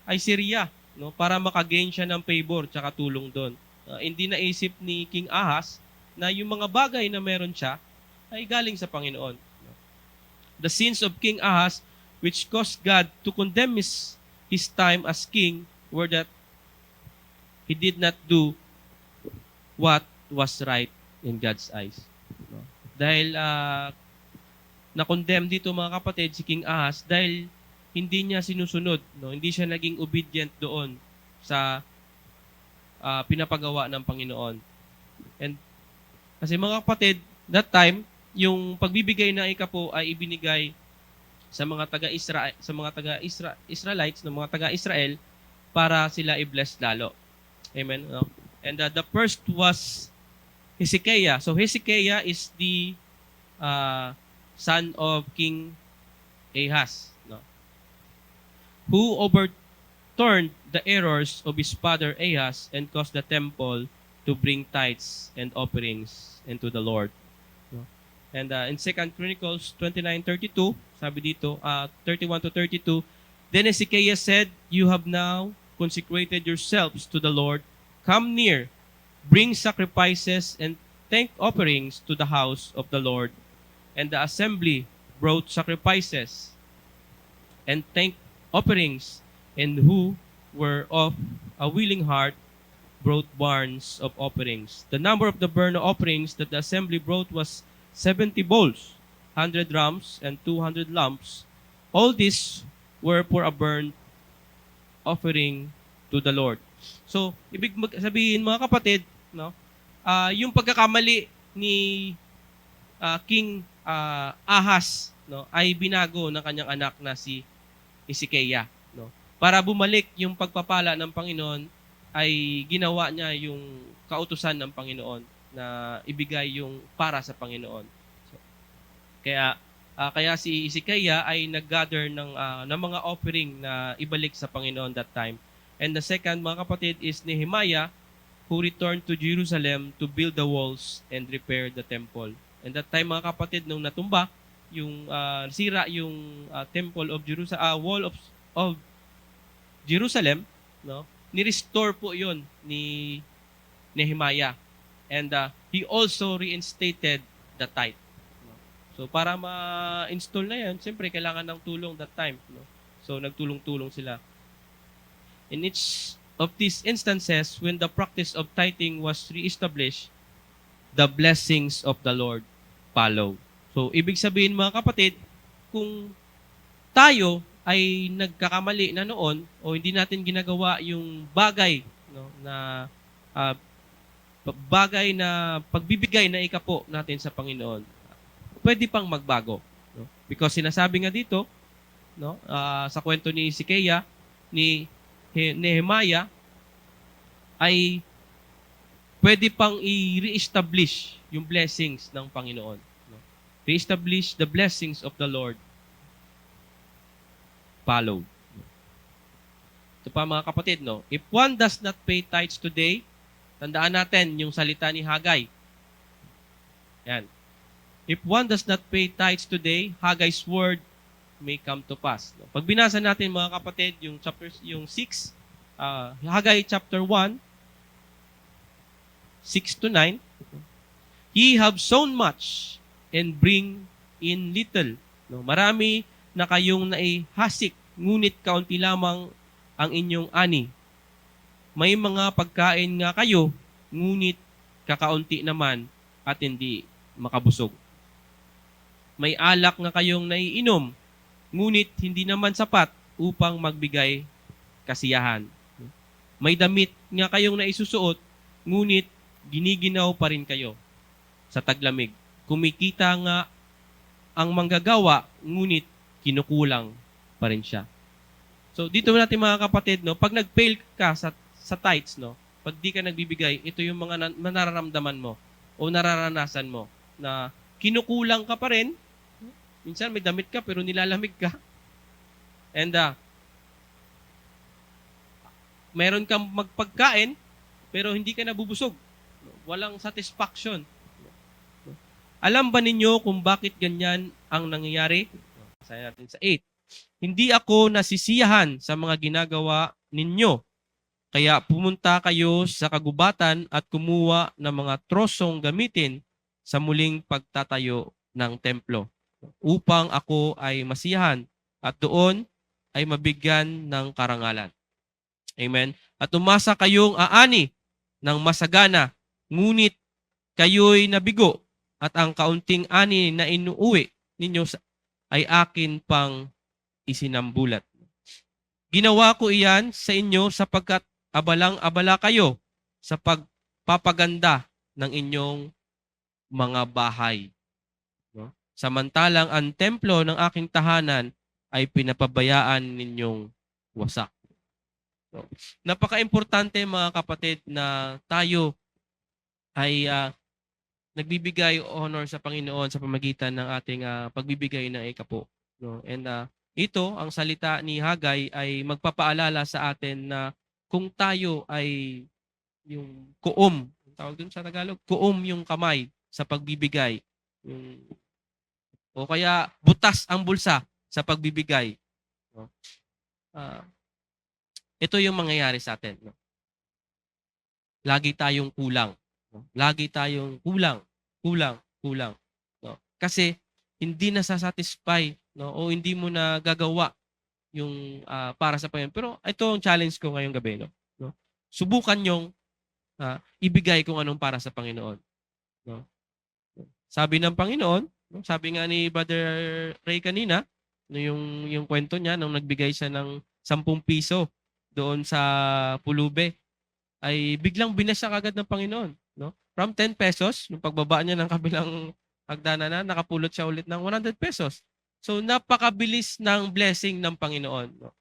Assyria, no, para maka-gain siya ng favor tsaka tulong doon. Hindi naisip ni King Ahaz na yung mga bagay na meron siya ay galing sa Panginoon. The sins of King Ahaz, which caused God to condemn his time as king, were that he did not do what was right in God's eyes. No? Dahil na-condemn dito mga kapatid si King Ahaz dahil hindi niya sinusunod, no? Hindi siya naging obedient doon sa pinapagawa ng Panginoon. And kasi mga kapatid, that time, yung pagbibigay ng ikapo ay ibinigay sa mga taga-Israel, sa mga taga-Israelites, ng mga taga-Israel para sila i-bless lalo. Amen. No? And the first was Hezekiah. So Hezekiah is the son of King Ahaz, no? Who overturned the errors of his father Ahaz and caused the temple to bring tithes and offerings into the Lord. No? And in 2 Chronicles 29:32, sabi dito, 31 to 32, then Hezekiah said, you have now consecrated yourselves to the Lord. Come near, bring sacrifices and thank offerings to the house of the Lord. And the assembly brought sacrifices and thank offerings, and who were of a willing heart brought barns of offerings. The number of the burnt offerings that the assembly brought was 70 bowls, 100 rams, and 200 lamps. All these were for a burnt offering to the Lord. So, ibig sabihin mga kapatid, no, yung pagkakamali ni King Ahaz, no, ay binago ng kanyang anak na si Hezekiah, no. Para bumalik yung pagpapala ng Panginoon, ay ginawa niya yung kautusan ng Panginoon na ibigay yung para sa Panginoon. So, kaya si Hezekiah ay nag-gather ng mga offering na ibalik sa Panginoon that time. And the second, mga kapatid, is Nehemiah, who returned to Jerusalem to build the walls and repair the temple. And that time, mga kapatid, nung natumba, yung sira yung temple of Jerusalem, wall of Jerusalem, no? Ni-restore po yon ni Nehemiah. And he also reinstated the tithe. No? So para ma-install na yan, siyempre kailangan ng tulong that time. No? So nagtulong-tulong sila. In each of these instances, when the practice of tithing was reestablished, the blessings of the Lord follow. So, ibig sabihin mga kapatid, kung tayo ay nagkakamali na noon o hindi natin ginagawa yung bagay, no, na ah, bagay na pagbibigay na ikapo natin sa Panginoon, pwede pang magbago, no? Because sinasabi nga dito, no, sa kwento ni Hezekiah, ni Nehemiah, ay pwede pang i-reestablish yung blessings ng Panginoon, no? Reestablish the blessings of the Lord followed. Ito pa mga kapatid, no? If one does not pay tithes today, tandaan natin yung salita ni Haggai. Yan. If one does not pay tithes today, Haggai's word may come to pass. No? Pag binasa natin mga kapatid, yung chapter, yung 6, Haggai chapter 1, 6 to 9, Ye have sown much and bring in little. No? Marami na kayong naihasik, ngunit kaunti lamang ang inyong ani. May mga pagkain nga kayo, ngunit kakaunti naman at hindi makabusog. May alak nga kayong naiinom, ngunit hindi naman sapat upang magbigay kasiyahan. May damit nga kayong naisusuot, ngunit giniginaw pa rin kayo sa taglamig. Kumikita nga ang manggagawa, ngunit kinukulang pa rin siya. So dito natin mga kapatid, no, pag nag-fail ka sa tithes, no, pag di ka nagbibigay, ito yung mga nararamdaman mo o nararanasan mo na kinukulang ka pa rin. Minsan may damit ka pero nilalamig ka. And meron kang magpagkain pero hindi ka nabubusog. Walang satisfaction. Alam ba ninyo kung bakit ganyan ang nangyayari? Basahin natin sa 8. Hindi ako nasisiyahan sa mga ginagawa ninyo. Kaya pumunta kayo sa kagubatan at kumuha ng mga trosong gamitin sa muling pagtatayo ng templo upang ako ay masiyahan at doon ay mabigyan ng karangalan. Amen? At umasa kayong aani ng masagana, ngunit kayo'y nabigo at ang kaunting ani na inuuwi ninyo ay akin pang isinambulat. Ginawa ko iyan sa inyo sapagkat abalang-abala kayo sa pagpapaganda ng inyong mga bahay. No? Samantalang ang templo ng aking tahanan ay pinapabayaan ninyong wasak. So, napaka-importante mga kapatid na tayo ay nagbibigay honor sa Panginoon sa pamagitan ng ating pagbibigay ng ikapo. No? And ito, ang salita ni Haggai ay magpapaalala sa atin na kung tayo ay yung kuom, tawag dun sa Tagalog, kuom yung kamay sa pagbibigay. O kaya butas ang bulsa sa pagbibigay. No? Ito yung mangyayari sa atin. No? Lagi tayong kulang. No? Lagi tayong kulang. No? Kasi hindi nasasatisfy, no? O hindi mo na gagawa yung para sa Panginoon. Pero ito ang challenge ko ngayong gabi. No? Subukan yung ibigay kung anong para sa Panginoon. No? Sabi ng Panginoon, no? Sabi nga ni Brother Ray kanina, no, yung kwento niya, nung nagbigay siya ng 10 piso doon sa pulube, ay biglang binasya agad ng Panginoon. No? From 10 pesos, nung pagbaba niya ng kabilang hagdanan na, nakapulot siya ulit ng 100 pesos. So, napakabilis ng blessing ng Panginoon. No?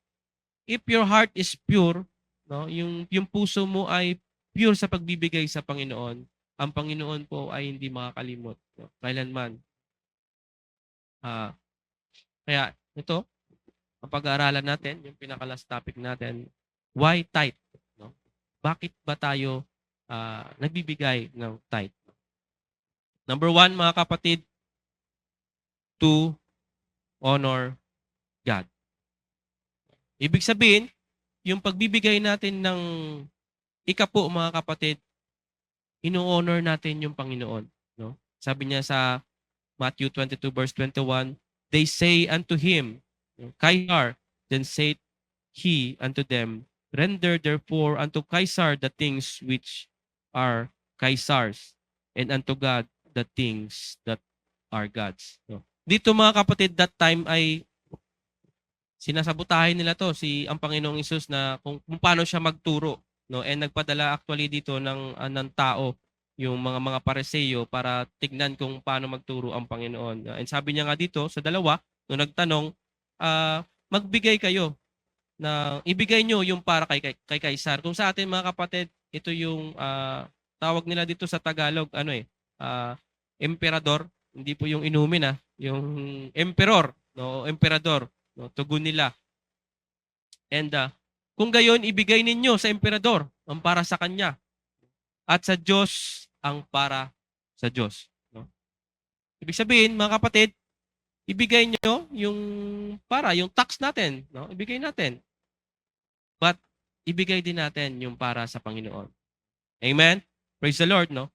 If your heart is pure, no, yung puso mo ay pure sa pagbibigay sa Panginoon, ang Panginoon po ay hindi makakalimot. No? Kailanman. Kaya, ito, ang pag-aaralan natin, yung pinaka-last topic natin, why tithe? No? Bakit ba tayo nagbibigay ng tithe? Number 1, mga kapatid, to honor God. Ibig sabihin, yung pagbibigay natin ng ikapo, mga kapatid, ino-honor natin yung Panginoon. No? Sabi niya sa Matthew 22 verse 21, they say unto him, Caesar, then said he unto them, render therefore unto Caesar the things which are Caesar's, and unto God the things that are God's. No? Dito mga kapatid, that time ay sinasabotahin nila to ang Panginoong Hesus na kung paano siya magturo, no? And nagpadala actually dito ng tao yung mga Pariseo para tignan kung paano magturo ang Panginoon. And sabi niya nga dito sa dalawa, nung nagtanong, magbigay kayo na ibigay nyo yung para kay Kaisar. Kung sa atin mga kapatid, ito yung tawag nila dito sa Tagalog, emperador, hindi po yung inumin yung emperor, no, emperador, no, tugon nila. And kung gayon ibigay ninyo sa emperador ang para sa kanya at sa Diyos ang para sa Diyos, no. Ibig sabihin, mga kapatid, ibigay nyo yung tax natin, no? Ibigay natin. But ibigay din natin yung para sa Panginoon. Amen? Praise the Lord, no?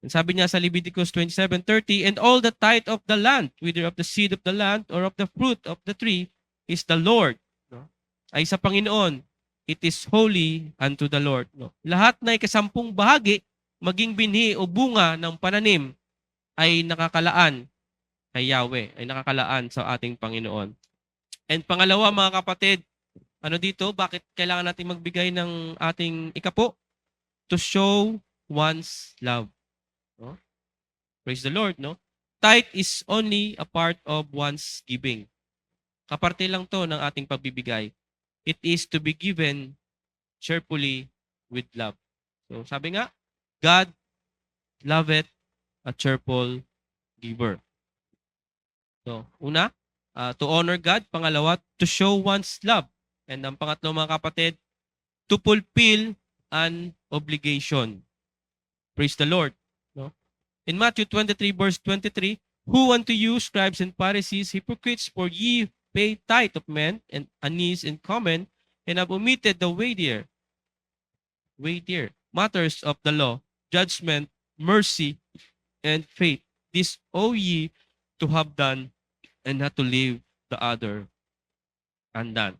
And sabi niya sa Leviticus 27:30, and all the tithe of the land, whether of the seed of the land or of the fruit of the tree, is the Lord. No? Ay sa Panginoon. It is holy unto the Lord. No? Lahat na ikasampung bahagi, maging binhi o bunga ng pananim, ay nakakalaan kay Yahweh, ay nakakalaan sa ating Panginoon. And pangalawa, mga kapatid, dito, bakit kailangan natin magbigay ng ating ikapo? To show one's love. No? Praise the Lord, no? Tithe is only a part of one's giving. Kaparte lang to ng ating pagbibigay. It is to be given cheerfully with love. So sabi nga, God loveth a cheerful giver. So, una, to honor God. Pangalawa, to show one's love. And ang pangatlo, mga kapatid, to fulfill an obligation. Praise the Lord. No? In Matthew 23, verse 23, who unto you, scribes and Pharisees, hypocrites, for ye pay tithe of men and anise and common, and have omitted the weightier matters of the law, judgment, mercy, and faith. This owe ye to have done, and not to leave the other undone.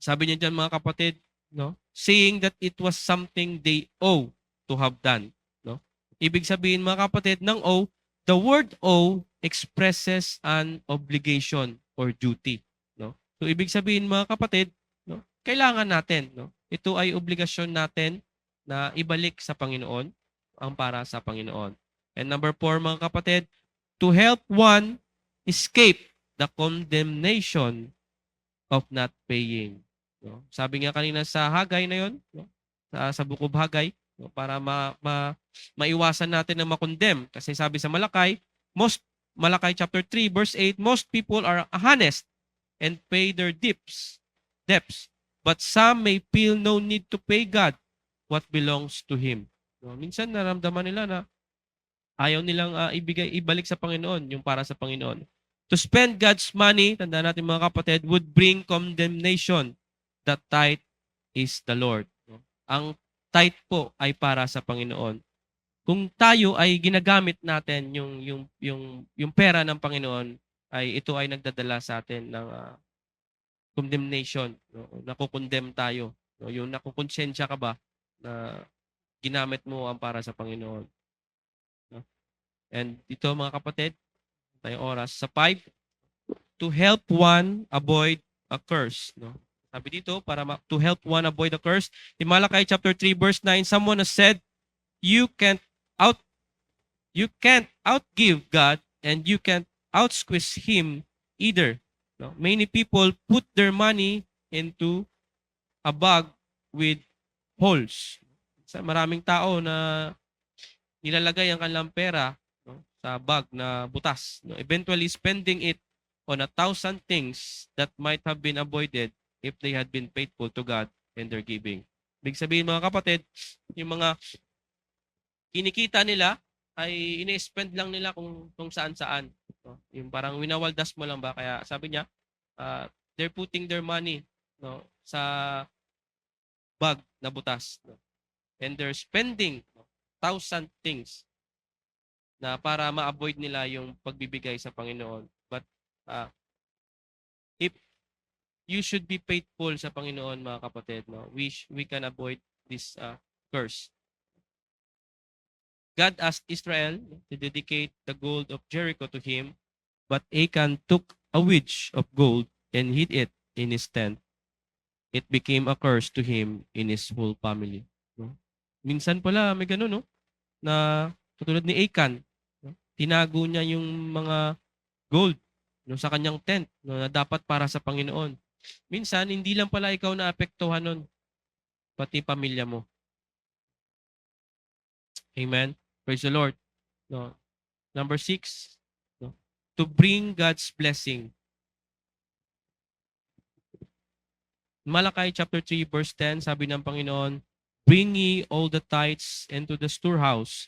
Sabi niya dyan, mga kapatid, no? Saying that it was something they owe to have done. No? Ibig sabihin, mga kapatid, ng owe, the word owe expresses an obligation or duty. No? So, ibig sabihin, mga kapatid, no? Kailangan natin. No? Ito ay obligasyon natin na ibalik sa Panginoon ang para sa Panginoon. And number 4, mga kapatid, to help one escape the condemnation of not paying. No? Sabi nga kanina sa Hagay na yon, no? sa Book of Hagay, no? Para maiwasan natin na makondem. Kasi sabi sa Malakay chapter 3 verse 8, most people are honest and pay their debts. But some may feel no need to pay God what belongs to Him. No? Minsan naramdaman nila na ayaw nilang ibalik sa Panginoon yung para sa Panginoon. To spend God's money, tandaan natin mga kapatid, would bring condemnation. The tithe is the Lord. Ang tithe po ay para sa Panginoon. Kung tayo ay ginagamit natin yung pera ng Panginoon, ito ay nagdadala sa atin ng condemnation. No? Nakukondem tayo. No? Yung nakukonsensya ka ba na ginamit mo ang para sa Panginoon. No? And ito mga kapatid, tayong oras. Sa 5, to help one avoid a curse. No? Sabi dito, to help one avoid a curse. In Malakay chapter 3 verse 9, someone has said, you can't outgive God and you can't outsqueeze Him either. No? Many people put their money into a bag with holes. Maraming tao na nilalagay ang kanilang pera, no, sa bag na butas. No? Eventually spending it on 1,000 things that might have been avoided if they had been faithful to God in their giving. Ibig sabihin mga kapatid, yung mga kinikita nila ay ini-spend lang nila kung saan-saan. No? Yung parang winawaldas mo lang ba? Kaya sabi niya, they're putting their money, no, sa bag na butas. No? And they're spending 1,000 things na para ma-avoid nila yung pagbibigay sa Panginoon. But if you should be faithful sa Panginoon, mga kapatid, no, we can avoid this curse. God asked Israel to dedicate the gold of Jericho to Him, but Achan took a wedge of gold and hid it in his tent, it became a curse to him in his whole family. No? Minsan pala may ganun, no? Na katulad ni Achan, no? Tinago niya yung mga gold no, sa kanyang tent no, na dapat para sa Panginoon. Minsan, hindi lang pala ikaw na apektuhan nun, pati pamilya mo. Amen? Praise the Lord. No? Number 6, no? To bring God's blessing. Malachi chapter 3 verse 10, sabi ng Panginoon, bring ye all the tithes into the storehouse,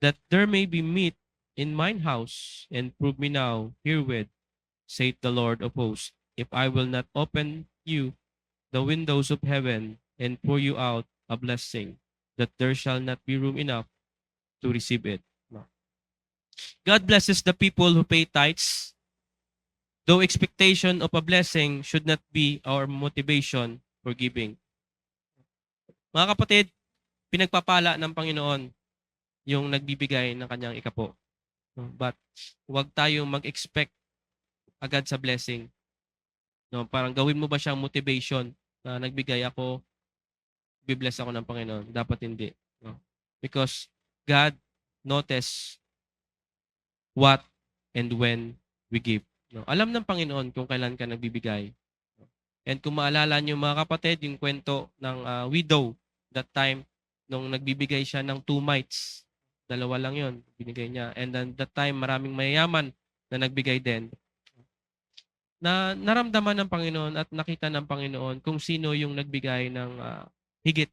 that there may be meat in mine house, and prove me now herewith, saith the Lord of hosts, if I will not open you the windows of heaven and pour you out a blessing, that there shall not be room enough to receive it. No. God blesses the people who pay tithes, though expectation of a blessing should not be our motivation for giving. Mga kapatid, pinagpapala ng Panginoon yung nagbibigay ng kanyang ikapo. No? But huwag tayong mag-expect agad sa blessing. No? Parang gawin mo ba siyang motivation na nagbigay ako, bibless ako ng Panginoon? Dapat hindi. No? Because God notice what and when we give. No? Alam ng Panginoon kung kailan ka nagbibigay. And kung maalala niyo mga kapatid, yung kwento ng widow, that time, nung nagbibigay siya ng 2 mites, 2 lang yon binigay niya. And then that time, maraming mayayaman na nagbigay din. Na naramdaman ng Panginoon at nakita ng Panginoon kung sino yung nagbigay ng higit.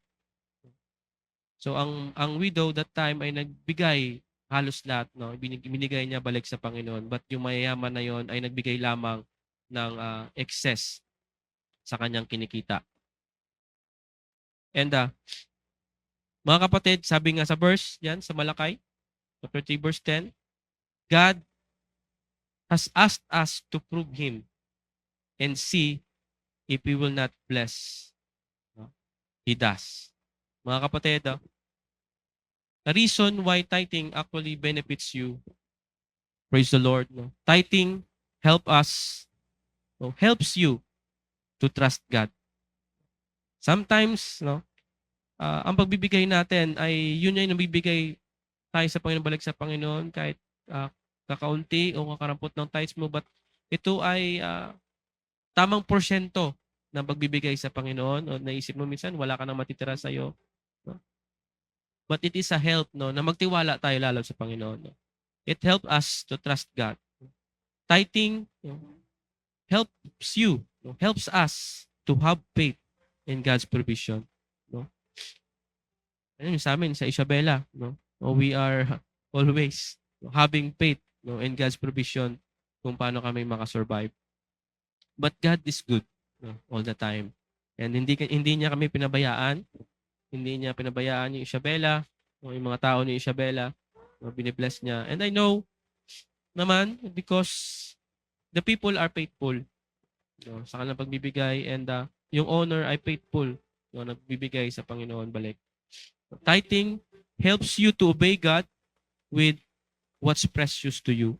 So ang widow that time ay nagbigay halos lahat, no? Binigay niya balik sa Panginoon. But yung mayayaman na yon ay nagbigay lamang ng excess sa kanyang kinikita. And mga kapatid, sabi nga sa verse yan sa Malachi, chapter 3 verse 10, God has asked us to prove Him and see if He will not bless. He does. Mga kapatid, the reason why tithing actually benefits you, praise the Lord, no? Tithing helps you to trust God. Sometimes, no, ang pagbibigay natin ay yun yung nabibigay tayo sa Panginoon, balik sa Panginoon kahit kakaunti o kakarampot ng tithes mo, but ito ay tamang porsyento ng pagbibigay sa Panginoon. O naisip mo minsan wala ka nang matitira sa iyo, no? But it is a help, no, na magtiwala tayo lalo sa Panginoon, no? It helps us to trust God. Tithing, no, helps you, no, helps us to have faith in God's provision, no? Ano sa amin sa Isabela, no? We are always having faith, no, in God's provision kung paano kami makasurvive. But God is good, no, all the time. And hindi niya kami pinabayaan. Hindi niya pinabayaan yung Isabela, no, yung mga tao ni Isabela, no, binibless niya. And I know naman because the people are faithful, no, sa kanilang pagbibigay, and yung owner ay faithful, no, nagbibigay sa Panginoon balik. Tithing helps you to obey God with what's precious to you.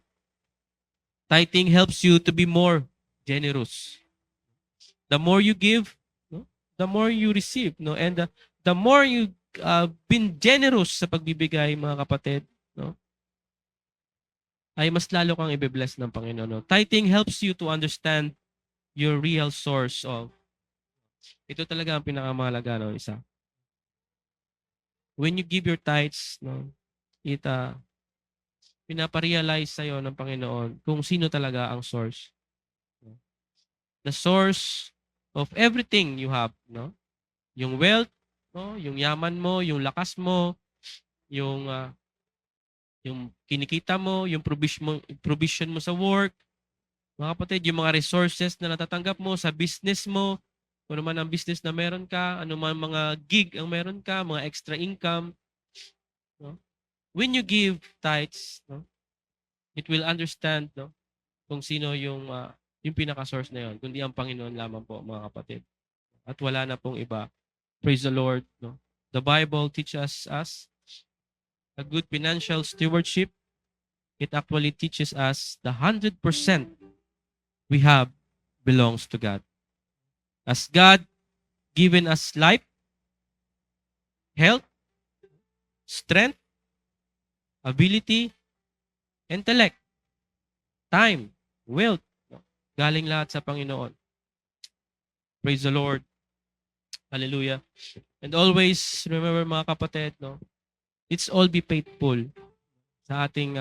Tithing helps you to be more generous. The more you give, no, the more you receive, no, and the more you been generous sa pagbibigay, mga kapatid, no, ay mas lalo kang i-bless ng Panginoon. No? Tithing helps you to understand your real source of. Ito talaga ang pinakamahalaga, no, isa. When you give your tithes, no, pinaparealize sa'yo ng Panginoon kung sino talaga ang source. The source of everything you have, no? Yung wealth, no, yung yaman mo, yung lakas mo, yung kinikita mo, yung provision mo sa work, mga kapatid, yung mga resources na natatanggap mo sa business mo, kung naman ang business na meron ka, ano man mga gig ang meron ka, mga extra income, no? When you give tithes, no, it will understand, no, kung sino yung pinaka-source na yon, kundi ang Panginoon lamang po, mga kapatid. At wala na pong iba. Praise the Lord, no? The Bible teaches us a good financial stewardship. It actually teaches us the 100% we have belongs to God. As God given us life, health, strength, ability, intellect, time, wealth, no? Galing lahat sa Panginoon. Praise the Lord. Hallelujah. And always remember mga kapatid, no? It's all be faithful sa ating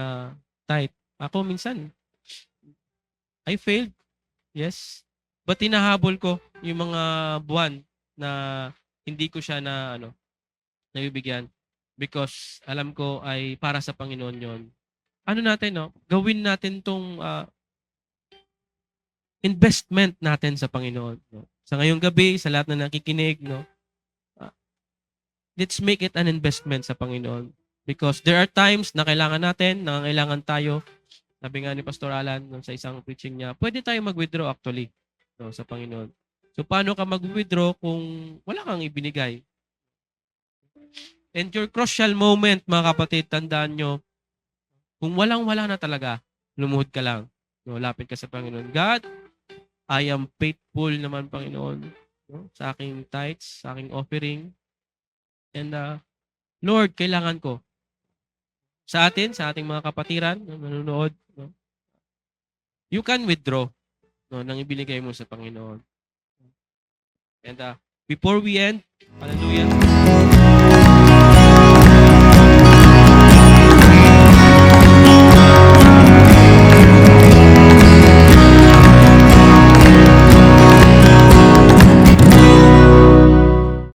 tithe. Ako minsan, I failed. Yes. But hinahabol ko yung mga buwan na hindi ko siya nabibigyan because alam ko ay para sa Panginoon yon. Ano natin, no? Gawin natin tong investment natin sa Panginoon. No? Sa ngayong gabi, sa lahat na nakikinig, no? Let's make it an investment sa Panginoon. Because there are times na kailangan natin, nangangailangan tayo. Sabi nga ni Pastor Alan sa isang preaching niya, pwede tayo mag-withdraw actually no, sa Panginoon. So paano ka mag-withdraw kung wala kang ibinigay? And your crucial moment, mga kapatid, tandaan nyo, kung walang-wala na talaga, lumuhod ka lang. No, lapit ka sa Panginoon. God, I am faithful naman, Panginoon, no, sa aking tithes, sa aking offering. And Lord, kailangan ko. Sa atin, sa ating mga kapatiran, no, nanonood, no, you can withdraw no, nang ibinigay mo sa Panginoon. And before we end, hallelujah,